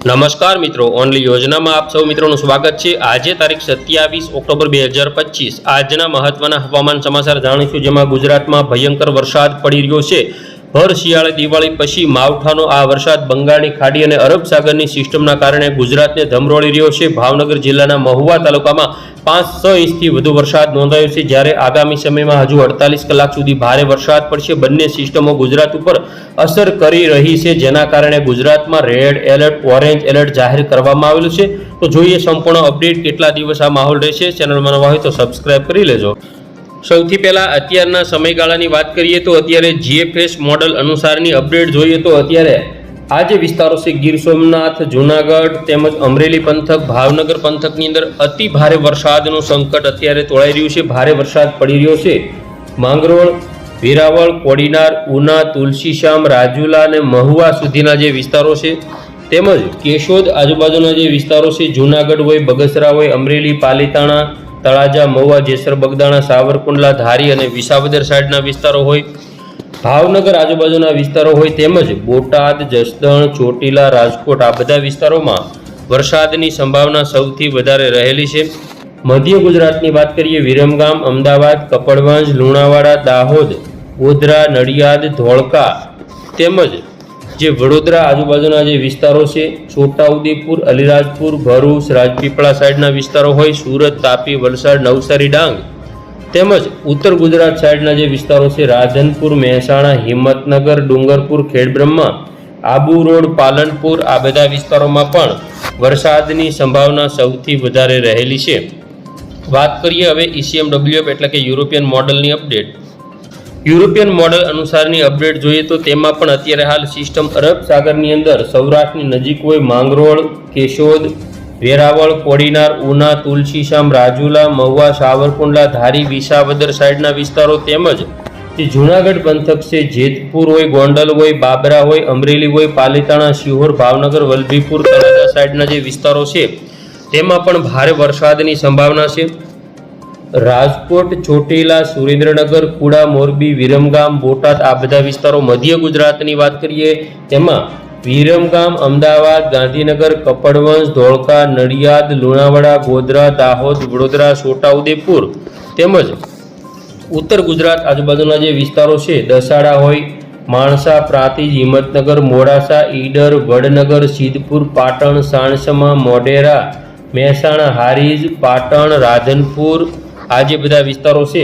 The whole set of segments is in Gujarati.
નમસ્કાર મિત્રો, ઓનલી યોજનામાં આપ સૌ મિત્રોનું સ્વાગત છે। આજે તારીખ 27 ઓક્ટોબર 2025 આજના મહત્વના હવામાન સમાચાર જાણીશું, જેમાં ગુજરાતમાં ભયંકર વરસાદ પડી રહ્યો છે। ભર શિયાળે દિવાળી પછી માવઠાનો આ વરસાદ બંગાળની ખાડી અને અરબ સાગરની સિસ્ટમના કારણે ગુજરાતને ધમરોળી રહ્યો છે। ભાવનગર જિલ્લાના મહુવા તાલુકામાં 5-6 ઇંચથી વધુ વરસાદ નોંધાયો છે, જ્યારે આગામી સમયમાં હજુ 48 કલાક સુધી ભારે વરસાદ પડશે। બંને સિસ્ટમો ગુજરાત ઉપર અસર કરી રહી છે, જેના કારણે ગુજરાતમાં રેડ એલર્ટ, ઓરેન્જ એલર્ટ જાહેર કરવામાં આવેલું છે। તો જોઈએ સંપૂર્ણ અપડેટ, કેટલા દિવસ આ માહોલ રહેશે। ચેનલમાં નવા હોય તો સબસ્ક્રાઇબ કરી લેજો। સૌથી પહેલા અત્યારના સમયગાળાની વાત કરીએ તો અત્યારે જીએફએસ મોડલ અનુસારની અપડેટ જોઈએ તો અત્યારે આ જે વિસ્તારો છે ગીર સોમનાથ, જૂનાગઢ તેમજ અમરેલી પંથક, ભાવનગર પંથકની અંદર અતિ ભારે વરસાદનું સંકટ અત્યારે તોળાઈ રહ્યું છે। ભારે વરસાદ પડી રહ્યો છે। માંગરોળ, વેરાવળ, કોડીનાર, ઉના, તુલસીશ્યામ, રાજુલા અને મહુવા સુધીના જે વિસ્તારો છે તેમજ કેશોદ આજુબાજુના જે વિસ્તારો છે, જૂનાગઢ હોય, બગસરા હોય, અમરેલી, પાલીતાણા, તળાજા, મહુવા, જેસર, બગદાણા, સાવરકુંડલા, ધારી અને વિસાવદર સાઈડના વિસ્તારો હોય, ભાવનગર આજુબાજુના વિસ્તારો હોય તેમજ બોટાદ, જસદણ, ચોટીલા, રાજકોટ આ બધા વિસ્તારોમાં વરસાદની સંભાવના સૌથી વધારે રહેલી છે। મધ્ય ગુજરાતની વાત કરીએ, વિરમગામ, અમદાવાદ, કપડવંજ, લુણાવાડા, દાહોદ, ગોધરા, નડિયાદ, ધોળકા તેમજ જે વડોદરા આજુબાજુના જે વિસ્તારો છે, છોટાઉદેપુર, અલીરાજપુર, ભરૂચ, રાજપીપળા સાઈડના વિસ્તારો હોય, સુરત, તાપી, વલસાડ, નવસારી, ડાંગ તેમજ ઉત્તર ગુજરાત સાઈડના જે વિસ્તારો છે, રાધનપુર, મહેસાણા, હિંમતનગર, ડુંગરપુર, ખેડબ્રહ્મા, આબુ રોડ, પાલનપુર આ બધા વિસ્તારોમાં પણ વરસાદની સંભાવના સૌથી વધારે રહેલી છે। વાત કરીએ હવે ECMWF એટલે કે યુરોપિયન મોડલની અપડેટ। યુરોપિયન મોડલ અનુસારની અપડેટ જોઈએ તો તેમાં પણ અત્યારે હાલ સિસ્ટમ અરબ સાગરની અંદર સૌરાષ્ટ્રની નજીક હોય, માંગરોળ, કેશોદ, વેરાવળ, કોડીનાર, ઉના, તુલસીશ્યામ, રાજુલા, મહુવા, સાવરકુંડલા, ધારી, વિસાવદર સાઈડના વિસ્તારો તેમજ જે જૂનાગઢ પંથક છે, જેતપુર હોય, ગોંડલ હોય, બાબરા હોય, અમરેલી હોય, પાલીતાણા, શિહોર, ભાવનગર, વલભીપુર, તળાજા સાઈડના જે વિસ્તારો છે તેમાં પણ ભારે વરસાદની સંભાવના છે। રાજકોટ, ચોટીલા, સુરેન્દ્રનગર, કુડા, મોરબી, વિરમગામ, બોટાદ આ બધા વિસ્તારો મધ્ય ગુજરાતની વાત કરીએ તેમાં વિરમગામ, અમદાવાદ, ગાંધીનગર, કપડવંજ, ધોળકા, નડિયાદ, લુણાવાડા, ગોધરા, દાહોદ, વડોદરા, છોટાઉદેપુર તેમજ ઉત્તર ગુજરાત આજુબાજુના જે વિસ્તારો છે, દસાડા હોય, માણસા, પ્રાંતિજ, હિંમતનગર, મોડાસા, ઈડર, વડનગર, સિદ્ધપુર, પાટણ, સાણસમા, મોઢેરા, મહેસાણા, હારીજ, પાટણ, રાધનપુર આ જે બધા વિસ્તારો છે,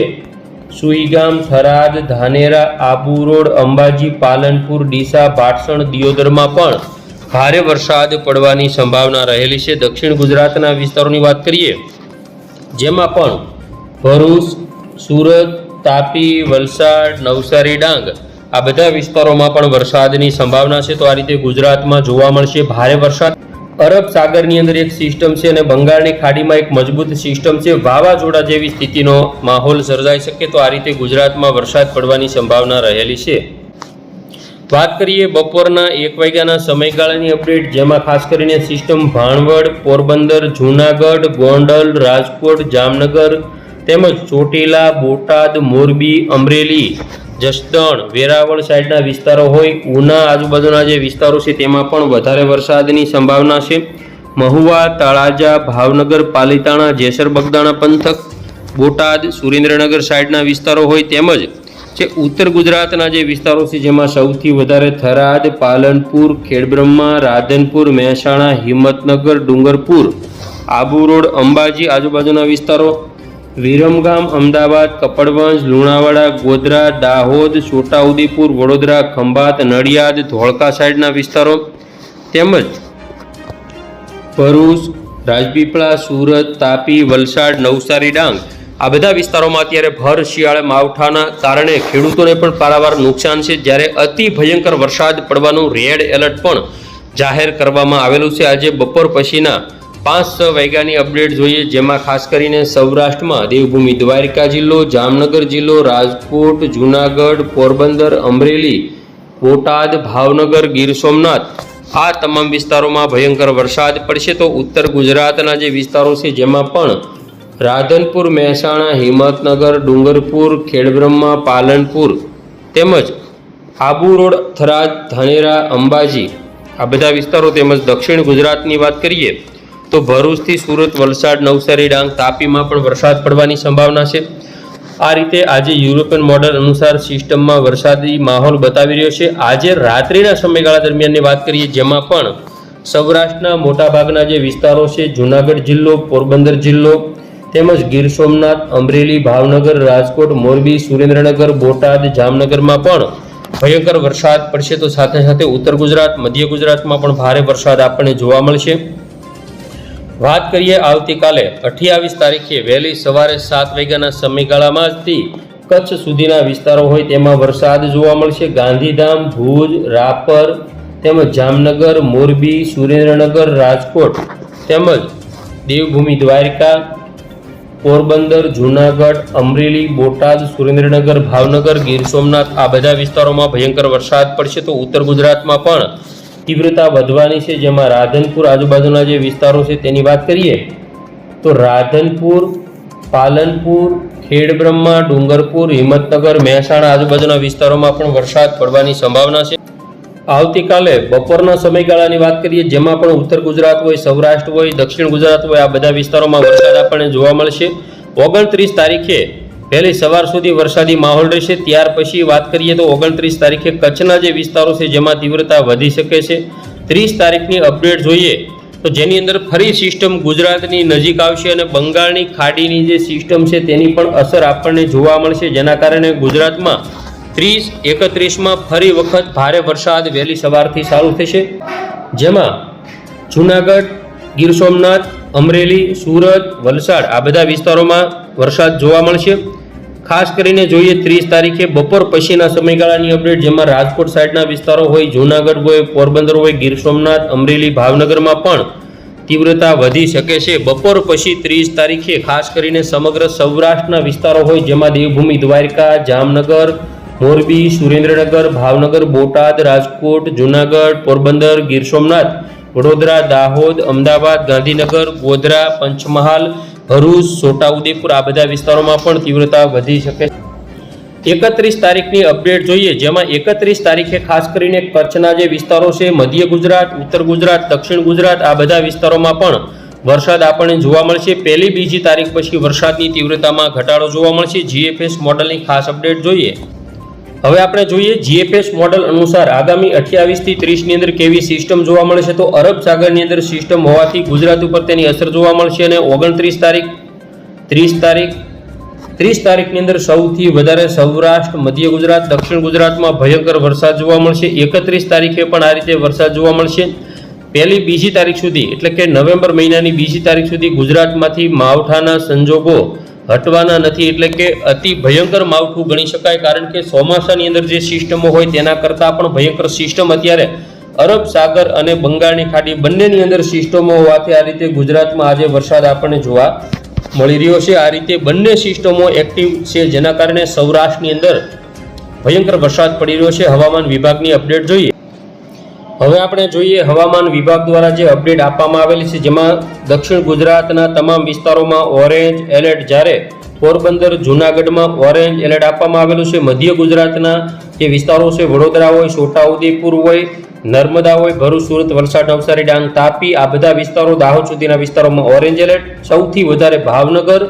સુઈગામ, થરાદ, ધાનેરા, આબુ રોડ, અંબાજી, પાલનપુર, ડીસા, ભાટસણ, દિયોદરમાં પણ ભારે વરસાદ પડવાની સંભાવના રહેલી છે। દક્ષિણ ગુજરાતના વિસ્તારોની વાત કરીએ જેમાં પણ ભરૂચ, સુરત, તાપી, વલસાડ, નવસારી, ડાંગ આ બધા વિસ્તારોમાં પણ વરસાદની સંભાવના છે। તો આ રીતે ગુજરાતમાં જોવા મળશે ભારે વરસાદ। અરબ સાગરની અંદર એક સિસ્ટમ છે અને બંગાળની ખાડીમાં એક મજબૂત સિસ્ટમ છે, વાવાઝોડા જેવી સ્થિતિનો માહોલ સર્જાઈ શકે। તો આ રીતે ગુજરાતમાં વરસાદ પડવાની સંભાવના રહેલી છે। વાત કરીએ બપોરના 1 વાગ્યાના સમયગાળાની અપડેટ, જેમાં ખાસ કરીને સિસ્ટમ ભાણવડ, પોરબંદર, જૂનાગઢ, ગોંડલ, રાજકોટ, જામનગર તેમજ ચોટીલા, બોટાદ, મોરબી, અમરેલી, જસદણ, વેરાવળ સાઈડના વિસ્તારો હોય, ઉના આજુબાજુના જે વિસ્તારો છે તેમાં પણ વધારે વરસાદની સંભાવના છે। મહુવા, તળાજા, ભાવનગર, પાલીતાણા, જેસર, બગદાણા પંથક, બોટાદ, સુરેન્દ્રનગર સાઈડના વિસ્તારો હોય તેમજ જે ઉત્તર ગુજરાતના જે વિસ્તારો છે જેમાં સૌથી વધારે થરાદ, પાલનપુર, ખેડબ્રહ્મા, રાધનપુર, મહેસાણા, હિંમતનગર, ડુંગરપુર, આબુ રોડ, અંબાજી આજુબાજુના વિસ્તારો, વિરમગામ, અમદાવાદ, કપડવંજ, લુણાવાડા, ગોધરા, દાહોદ, છોટાઉદેપુર, વડોદરા, ખંભાત, નડિયાદ, ધોળકા સાઈડના વિસ્તારો તેમજ ભરૂચ, રાજપીપળા, સુરત, તાપી, વલસાડ, નવસારી, ડાંગ આ બધા વિસ્તારોમાં અત્યારે ભર શિયાળે માવઠાના કારણે ખેડૂતોને પણ પારાવાર નુકસાન છે, જ્યારે અતિ ભયંકર વરસાદ પડવાનું રેડ એલર્ટ પણ જાહેર કરવામાં આવેલું છે। આજે બપોર પછીના 5-6 વાગ્યાની અપડેટ જોઈએ, જેમાં ખાસ કરીને સૌરાષ્ટ્રમાં દેવભૂમિ દ્વારકા જિલ્લો, જામનગર જિલ્લો, રાજકોટ, જૂનાગઢ, પોરબંદર, અમરેલી, બોટાદ, ભાવનગર, ગીર સોમનાથ આ તમામ વિસ્તારોમાં ભયંકર વરસાદ પડશે। તો ઉત્તર ગુજરાતના જે વિસ્તારો છે જેમાં પણ રાધનપુર, મહેસાણા, હિંમતનગર, ડુંગરપુર, ખેડબ્રહ્મા, પાલનપુર તેમજ આબુ રોડ, થરાદ, ધાનેરા, અંબાજી આ બધા વિસ્તારો તેમજ દક્ષિણ ગુજરાતની વાત કરીએ તો ભરૂચથી સુરત, વલસાડ, નવસારી, ડાંગ, તાપીમાં પણ વરસાદ પડવાની સંભાવના છે. આ રીતે આજે યુરોપિયન મોડેલ અનુસાર સિસ્ટમમાં વરસાદી માહોલ બતાવી રહ્યો છે. આજે રાત્રિના સમયગાળા દરમિયાનની વાત કરીએ જેમાં પણ સૌરાષ્ટ્રના મોટાભાગના જે વિસ્તારો છે, જૂનાગઢ જિલ્લો, પોરબંદર જિલ્લો તેમજ ગીર સોમનાથ, અમરેલી, ભાવનગર, રાજકોટ, મોરબી, સુરેન્દ્રનગર, બોટાદ, જામનગરમાં પણ ભયંકર વરસાદ પડશે. તો સાથે સાથે ઉત્તર ગુજરાત, મધ્ય ગુજરાતમાં પણ ભારે વરસાદ આપણને જોવા મળશે. વાત કરીએ આવતીકાલે 28 તારીખે વહેલી સવારે 7 વાગ્યાના સમયગાળામાંથી કચ્છ સુધીના વિસ્તારો હોય તેમાં વરસાદ જોવા મળશે. ગાંધીધામ, ભુજ, રાપર તેમજ જામનગર, મોરબી, સુરેન્દ્રનગર, રાજકોટ તેમજ દેવભૂમિ દ્વારકા, પોરબંદર, જૂનાગઢ, અમરેલી, બોટાદ, સુરેન્દ્રનગર, ભાવનગર, ગીર સોમનાથ આ બધા વિસ્તારોમાં ભયંકર વરસાદ પડશે. તો ઉત્તર ગુજરાતમાં પણ તીવ્રતા વધવાની છે, જેમાં રાધનપુર આજુબાજુના જે વિસ્તારો છે તેની વાત કરીએ તો રાધનપુર, પાલનપુર, ખેડબ્રહ્મા, ડુંગરપુર, હિંમતનગર, મહેસાણા આજુબાજુના વિસ્તારોમાં પણ વરસાદ પડવાની સંભાવના છે. આવતીકાલે બપોરના સમયગાળાની વાત કરીએ જેમાં પણ ઉત્તર ગુજરાત હોય, સૌરાષ્ટ્ર હોય, દક્ષિણ ગુજરાત હોય આ બધા વિસ્તારોમાં વરસાદ આપણને જોવા મળશે. 29 તારીખે વહેલી સવાર સુધી વરસાદી માહોલ રહેશે. ત્યાર પછી વાત કરીએ તો 29 તારીખે કચ્છના જે વિસ્તારો છે જેમાં તીવ્રતા વધી શકે છે. 30 તારીખની અપડેટ જોઈએ તો જેની અંદર ફરી સિસ્ટમ ગુજરાતની નજીક આવશે અને બંગાળની ખાડીની જે સિસ્ટમ છે તેની પણ અસર આપણને જોવા મળશે, જેના કારણે ગુજરાતમાં 30-31માં ફરી વખત ભારે વરસાદ વહેલી સવારથી ચાલુ થશે, જેમાં જૂનાગઢ, ગીર સોમનાથ, અમરેલી, સુરત, વલસાડ આ બધા વિસ્તારોમાં વરસાદ જોવા મળશે. ખાસ કરીને જોઈએ 30 તારીખે બપોર પછીના સમયગાળાની અપડેટ જેમાં રાજકોટ સાઈડના વિસ્તારો હોય, જૂનાગઢ હોય, પોરબંદર હોય, ગીર સોમનાથ, અમરેલી, ભાવનગરમાં પણ તીવ્રતા વધી શકે છે. બપોર પછી 30 તારીખે ખાસ કરીને સમગ્ર સૌરાષ્ટ્રના વિસ્તારો હોય જેમાં દેવભૂમિ દ્વારકા, જામનગર, મોરબી, સુરેન્દ્રનગર, ભાવનગર, બોટાદ, રાજકોટ, જૂનાગઢ, પોરબંદર, ગીર સોમનાથ, વડોદરા, દાહોદ, અમદાવાદ, ગાંધીનગર, ગોધરા, પંચમહાલ, ભરૂચ, છોટાઉદેપુર આ બધા વિસ્તારોમાં પણ તીવ્રતા વધી શકે છે. 31 તારીખની અપડેટ જોઈએ જેમાં 31 તારીખે ખાસ કરીને કચ્છના જે વિસ્તારો છે, મધ્ય ગુજરાત, ઉત્તર ગુજરાત, દક્ષિણ ગુજરાત આ બધા વિસ્તારોમાં પણ વરસાદ આપણને જોવા મળશે. પહેલી બીજી તારીખ પછી વરસાદની તીવ્રતામાં ઘટાડો જોવા મળશે. જીએફએસ મોડલની ખાસ અપડેટ જોઈએ. હવે આપણે જોઈએ જીએફએસ મોડલ અનુસાર આગામી 28 થી 30ની અંદર કેવી સિસ્ટમ જોવા મળશે. તો અરબ સાગરની અંદર સિસ્ટમ હોવાથી ગુજરાત ઉપર તેની અસર જોવા મળશે અને 29 તારીખ, 30 તારીખની અંદર સૌથી વધારે સૌરાષ્ટ્ર, મધ્ય ગુજરાત, દક્ષિણ ગુજરાતમાં ભયંકર વરસાદ જોવા મળશે. 31 તારીખે પણ આ રીતે વરસાદ જોવા મળશે. પહેલી બીજી તારીખ સુધી એટલે કે નવેમ્બર મહિનાની બીજી તારીખ સુધી ગુજરાતમાંથી માવઠાના સંજોગો હટવાના નથી, એટલે કે અતિ ભયંકર માવઠું ગણી શકાય, કારણ કે ચોમાસાની અંદર જે સિસ્ટમો હોય તેના કરતાં પણ ભયંકર સિસ્ટમ અત્યારે અરબ સાગર અને બંગાળની ખાડી બંનેની અંદર સિસ્ટમો હોવાથી આ રીતે ગુજરાતમાં આજે વરસાદ આપણને જોવા મળી રહ્યો છે. આ રીતે બંને સિસ્ટમો એક્ટિવ છે જેના કારણે સૌરાષ્ટ્રની અંદર ભયંકર વરસાદ પડી રહ્યો છે. હવામાન વિભાગની અપડેટ જોઈએ. હવે આપણે જોઈએ હવામાન વિભાગ દ્વારા જે અપડેટ આપવામાં આવેલી છે જેમાં દક્ષિણ ગુજરાતના તમામ વિસ્તારોમાં ઓરેન્જ એલર્ટ, જ્યારે પોરબંદર, જૂનાગઢમાં ઓરેન્જ એલર્ટ આપવામાં આવેલું છે. મધ્ય ગુજરાતના જે વિસ્તારો છે, વડોદરા હોય, છોટાઉદેપુર હોય, નર્મદા હોય, ભરૂચ, સુરત, વલસાડ, નવસારી, ડાંગ, તાપી આ બધા વિસ્તારો, દાહોદ સુધીના વિસ્તારોમાં ઓરેન્જ એલર્ટ. સૌથી વધારે ભાવનગર,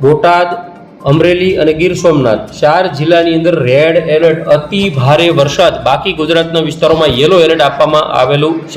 બોટાદ, અમરેલી અને ગીર સોમનાથ 4 જિલ્લાની અંદર રેડ એલર્ટ, અતિ ભારે વરસાદ. બાકી ગુજરાતના વિસ્તારોમાં યલો એલર્ટ આપવામાં આવેલું છે.